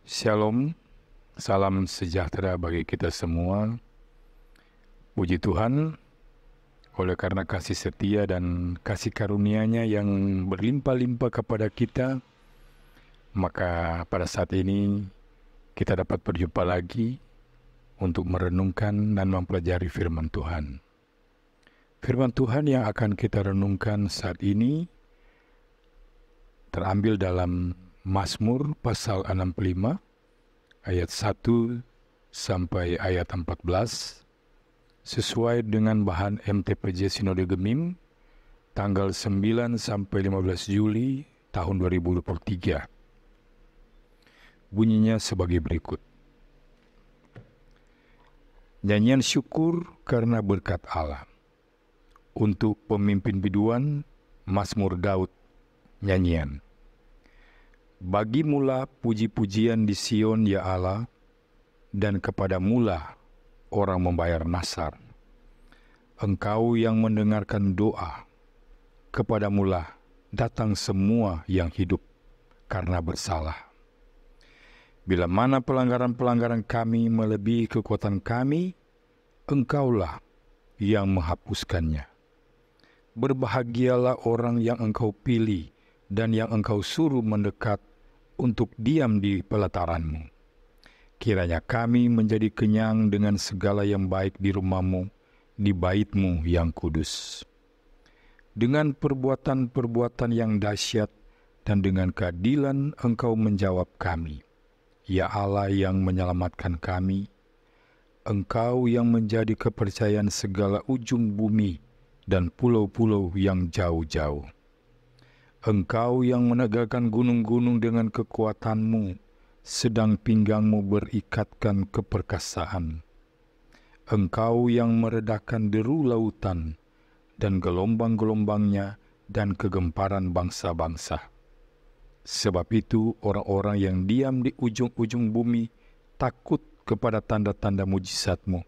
Shalom, salam sejahtera bagi kita semua. Puji Tuhan, oleh karena kasih setia dan kasih karunia-Nya yang berlimpah-limpah kepada kita, maka pada saat ini kita dapat berjumpa lagi untuk merenungkan dan mempelajari firman Tuhan. Firman Tuhan yang akan kita renungkan saat ini terambil dalam Mazmur pasal 65 ayat 1 sampai ayat 14 sesuai dengan bahan MTPJ Sinode Gemim tanggal 9 sampai 15 Juli tahun 2023. Bunyinya sebagai berikut. Nyanyian syukur karena berkat Allah. Untuk pemimpin biduan, Mazmur Daud, nyanyian. Bagimulah puji-pujian di Sion ya Allah, dan kepadamulah orang membayar nasar. Engkau yang mendengarkan doa, kepadamulah datang semua yang hidup karena bersalah. Bila mana pelanggaran-pelanggaran kami melebihi kekuatan kami, Engkaulah yang menghapuskannya. Berbahagialah orang yang Engkau pilih dan yang Engkau suruh mendekat untuk diam di pelataran-Mu. Kiranya kami menjadi kenyang dengan segala yang baik di rumah-Mu, di bait-Mu yang kudus. Dengan perbuatan-perbuatan yang dahsyat dan dengan keadilan Engkau menjawab kami. Ya Allah yang menyelamatkan kami, Engkau yang menjadi kepercayaan segala ujung bumi dan pulau-pulau yang jauh-jauh. Engkau yang menegakkan gunung-gunung dengan kekuatan-Mu, sedang pinggang-Mu berikatkan keperkasaan. Engkau yang meredakan deru lautan dan gelombang-gelombangnya dan kegemparan bangsa-bangsa. Sebab itu orang-orang yang diam di ujung-ujung bumi takut kepada tanda-tanda mujizat-Mu.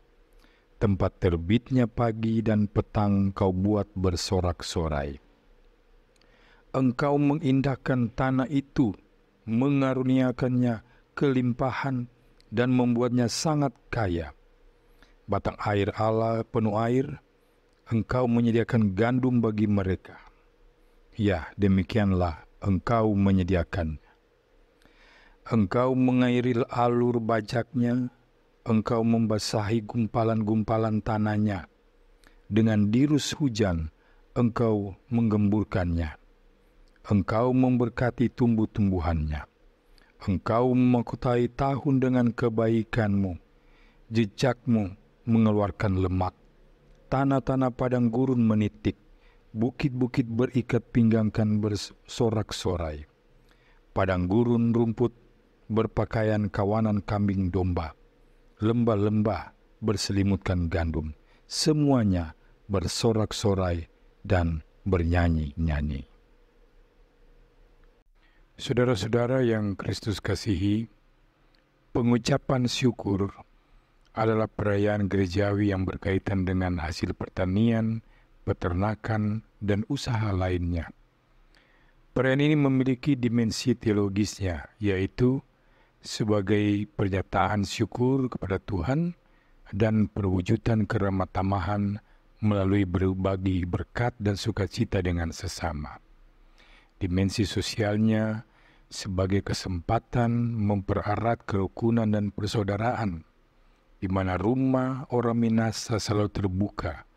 Tempat terbitnya pagi dan petang Kau buat bersorak-sorai. Engkau mengindahkan tanah itu, mengaruniakannya kelimpahan dan membuatnya sangat kaya. Batang air Allah penuh air, Engkau menyediakan gandum bagi mereka. Ya, demikianlah Engkau menyediakan. Engkau mengairi alur bajaknya, Engkau membasahi gumpalan-gumpalan tanahnya. Dengan dirus hujan, Engkau menggemburkannya. Engkau memberkati tumbuh-tumbuhannya. Engkau memahkotai tahun dengan kebaikan-Mu. Jejak-Mu mengeluarkan lemak. Tanah-tanah padang gurun menitik. Bukit-bukit berikat pinggangkan bersorak-sorai. Padang gurun rumput berpakaian kawanan kambing domba. Lembah-lembah berselimutkan gandum. Semuanya bersorak-sorai dan bernyanyi-nyanyi. Saudara-saudara yang Kristus kasihi, pengucapan syukur adalah perayaan gerejawi yang berkaitan dengan hasil pertanian, peternakan, dan usaha lainnya. Perayaan ini memiliki dimensi teologisnya, yaitu sebagai pernyataan syukur kepada Tuhan dan perwujudan keramatamahan melalui berbagi berkat dan sukacita dengan sesama. Dimensi sosialnya sebagai kesempatan mempererat kerukunan dan persaudaraan, di mana rumah orang Minasa selalu terbuka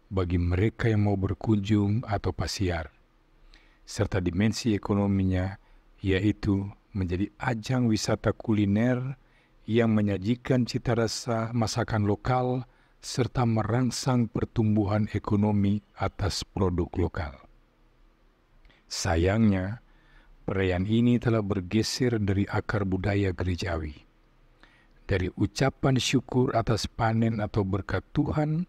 bagi mereka yang mau berkunjung atau pasiar. Serta dimensi ekonominya, yaitu menjadi ajang wisata kuliner yang menyajikan cita rasa masakan lokal serta merangsang pertumbuhan ekonomi atas produk lokal. Sayangnya, perayaan ini telah bergeser dari akar budaya gerejawi. Dari ucapan syukur atas panen atau berkat Tuhan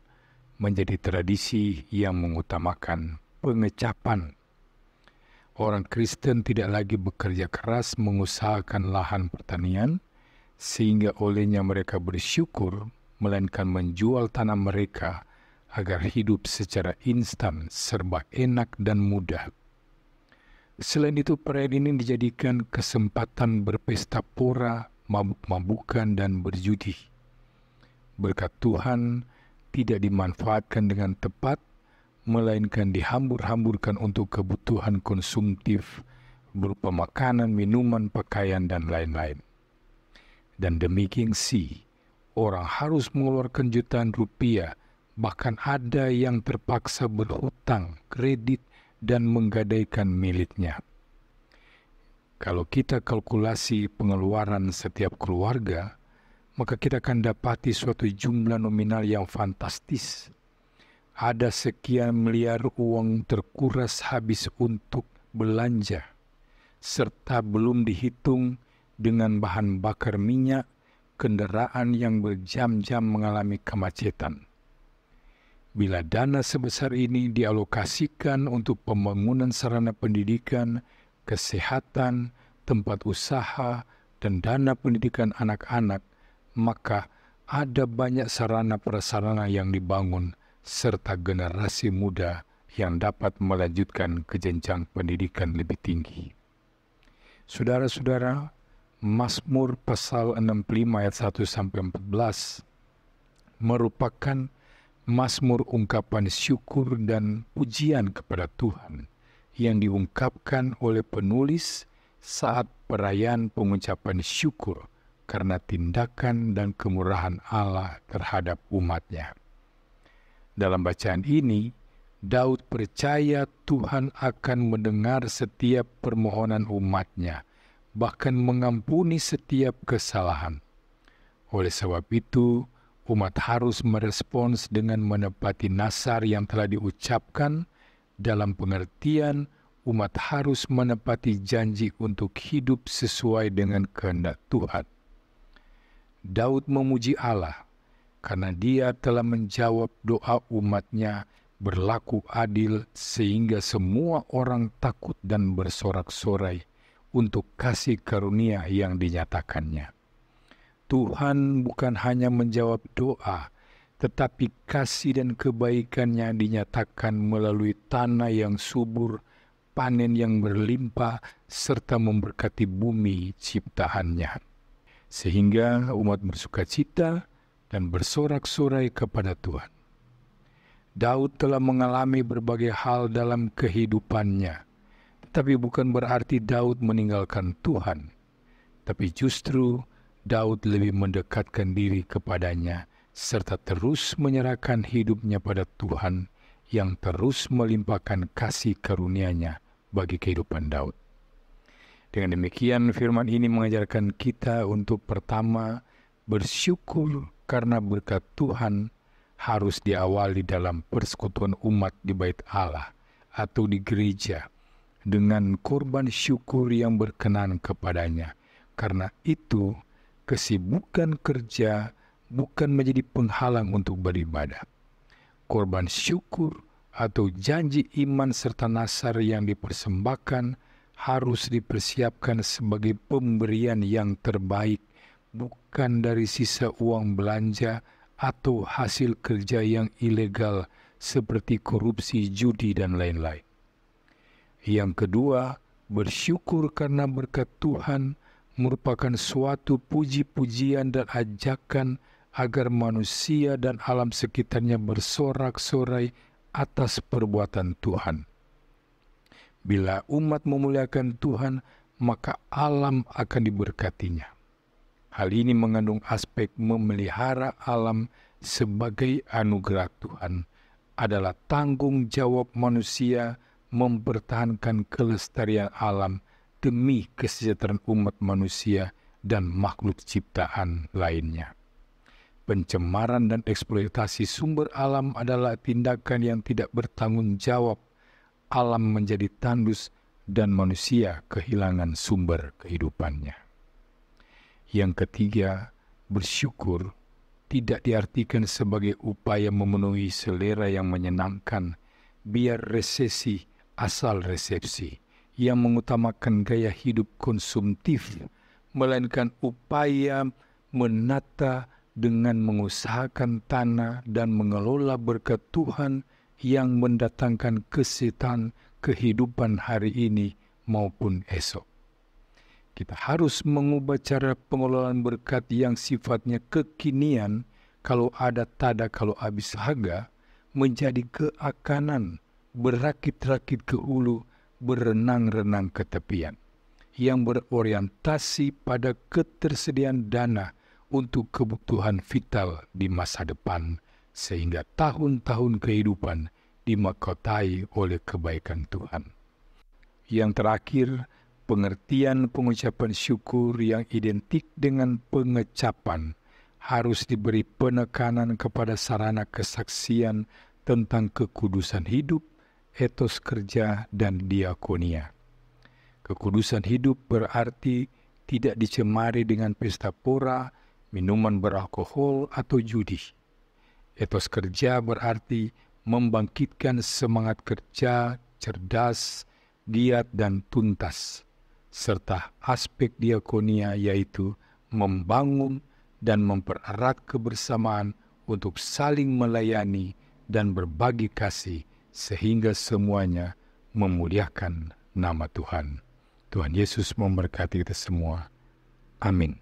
menjadi tradisi yang mengutamakan pengecapan. Orang Kristen tidak lagi bekerja keras mengusahakan lahan pertanian, sehingga olehnya mereka bersyukur, melainkan menjual tanah mereka agar hidup secara instan, serba enak dan mudah. Selain itu, perayaan ini dijadikan kesempatan berpesta pora mabuk-mabukan, dan berjudi. Berkat Tuhan tidak dimanfaatkan dengan tepat, melainkan dihambur-hamburkan untuk kebutuhan konsumtif berupa makanan, minuman, pakaian, dan lain-lain. Dan demi gengsi, orang harus mengeluarkan jutaan rupiah, bahkan ada yang terpaksa berhutang, kredit, dan menggadaikan miliknya. Kalau kita kalkulasi pengeluaran setiap keluarga, maka kita akan dapati suatu jumlah nominal yang fantastis. Ada sekian miliar uang terkuras habis untuk belanja, serta belum dihitung dengan bahan bakar minyak, kendaraan yang berjam-jam mengalami kemacetan. Bila dana sebesar ini dialokasikan untuk pembangunan sarana pendidikan, kesehatan, tempat usaha, dan dana pendidikan anak-anak, maka ada banyak sarana prasarana yang dibangun serta generasi muda yang dapat melanjutkan ke jenjang pendidikan lebih tinggi. Saudara-saudara, Mazmur pasal 65 ayat 1-14 merupakan Mazmur ungkapan syukur dan pujian kepada Tuhan yang diungkapkan oleh penulis saat perayaan pengucapan syukur karena tindakan dan kemurahan Allah terhadap umat-Nya. Dalam bacaan ini, Daud percaya Tuhan akan mendengar setiap permohonan umat-Nya, bahkan mengampuni setiap kesalahan. Oleh sebab itu, umat harus merespons dengan menepati nasar yang telah diucapkan, dalam pengertian umat harus menepati janji untuk hidup sesuai dengan kehendak Tuhan. Daud memuji Allah karena Dia telah menjawab doa umat-Nya, berlaku adil sehingga semua orang takut dan bersorak-sorai untuk kasih karunia yang dinyatakannya. Tuhan bukan hanya menjawab doa, tetapi kasih dan kebaikan-Nya dinyatakan melalui tanah yang subur, panen yang berlimpah, serta memberkati bumi ciptaan-Nya. Sehingga umat bersukacita dan bersorak-sorai kepada Tuhan. Daud telah mengalami berbagai hal dalam kehidupannya, tetapi bukan berarti Daud meninggalkan Tuhan, tapi justru Daud lebih mendekatkan diri kepadanya, serta terus menyerahkan hidupnya pada Tuhan yang terus melimpahkan kasih karunia-Nya bagi kehidupan Daud. Dengan demikian, firman ini mengajarkan kita untuk pertama, bersyukur karena berkat Tuhan harus diawali dalam persekutuan umat di bait Allah atau di gereja dengan korban syukur yang berkenan kepadanya. Karena itu, kesibukan kerja bukan menjadi penghalang untuk beribadah. Korban syukur atau janji iman serta nasar yang dipersembahkan harus dipersiapkan sebagai pemberian yang terbaik, bukan dari sisa uang belanja atau hasil kerja yang ilegal seperti korupsi, judi, dan lain-lain. Yang kedua, bersyukur karena berkat Tuhan merupakan suatu puji-pujian dan ajakan agar manusia dan alam sekitarnya bersorak-sorai atas perbuatan Tuhan. Bila umat memuliakan Tuhan, maka alam akan diberkatinya. Hal ini mengandung aspek memelihara alam sebagai anugerah Tuhan, adalah tanggung jawab manusia mempertahankan kelestarian alam demi kesejahteraan umat manusia dan makhluk ciptaan lainnya. Pencemaran dan eksploitasi sumber alam adalah tindakan yang tidak bertanggung jawab. Alam menjadi tandus dan manusia kehilangan sumber kehidupannya. Yang ketiga, bersyukur tidak diartikan sebagai upaya memenuhi selera yang menyenangkan, biar resesi asal resepsi, yang mengutamakan gaya hidup konsumtif, melainkan upaya menata dengan mengusahakan tanah dan mengelola berkat Tuhan yang mendatangkan kesehatan kehidupan hari ini maupun esok. Kita harus mengubah cara pengelolaan berkat yang sifatnya kekinian, kalau ada tada kalau habis harga, menjadi keakanan, berakit-rakit ke hulu, berenang-renang ke tepian, yang berorientasi pada ketersediaan dana untuk kebutuhan vital di masa depan, sehingga tahun-tahun kehidupan dimahkotai oleh kebaikan Tuhan. Yang terakhir, pengertian pengucapan syukur yang identik dengan pengecapan harus diberi penekanan kepada sarana kesaksian tentang kekudusan hidup, etos kerja, dan diakonia. Kekudusan hidup berarti tidak dicemari dengan pesta pora, minuman beralkohol, atau judi. Etos kerja berarti membangkitkan semangat kerja, cerdas, giat, dan tuntas, serta aspek diakonia yaitu membangun dan mempererat kebersamaan untuk saling melayani dan berbagi kasih sehingga semuanya memuliakan nama Tuhan. Tuhan Yesus memberkati kita semua. Amin.